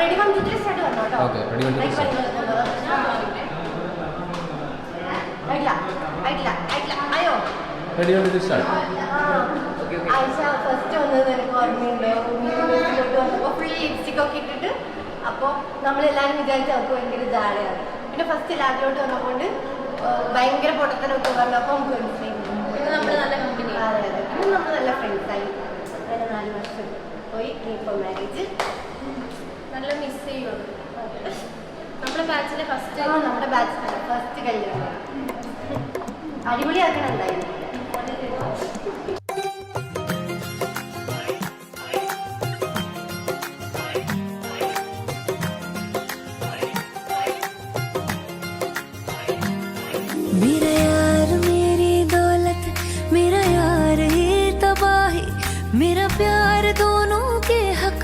Ready 1 2 3 start വന്നോ ട്ടോ. Okay ready 1 2 3 അയ്യോ റെഡി 1 2 സ്റ്റാർട്ട്. ആയിഷ ഫസ്റ്റ് വന്നത് എനിക്ക് ഓർമ്മയുണ്ടോ? മ്യൂസിലോട്ട് വന്നപ്പോൾ ഫുൾ ലിപ്സ്റ്റിക് ഒക്കെ ഇട്ടിട്ട് അപ്പോൾ നമ്മളെല്ലാവരും വിചാരിച്ചു അവർക്ക് ഭയങ്കര ജാടയാണ്. പിന്നെ ഫസ്റ്റ് ലാബിലോട്ട് വന്നപ്പോൾ ഭയങ്കര പൊട്ടത്തനൊക്കെ വന്നപ്പോൾ നമുക്ക് മനസ്സിലായി നമ്മൾ നല്ല കമ്പനി. അതെ അതെ പിന്നെ നമ്മൾ നല്ല ഫ്രണ്ട്സായി. അങ്ങനെ 4 വർഷം പോയി ഇപ്പോൾ മാരേജ്. നല്ല മിസ് ചെയ്യുള്ളൂ നമ്മുടെ ബാച്ചിലെ ഫസ്റ്റ്. നമ്മുടെ ബാച്ച് ഫസ്റ്റ് കല്യാണം അടിപൊളിയാക്കണം എന്തായാലും.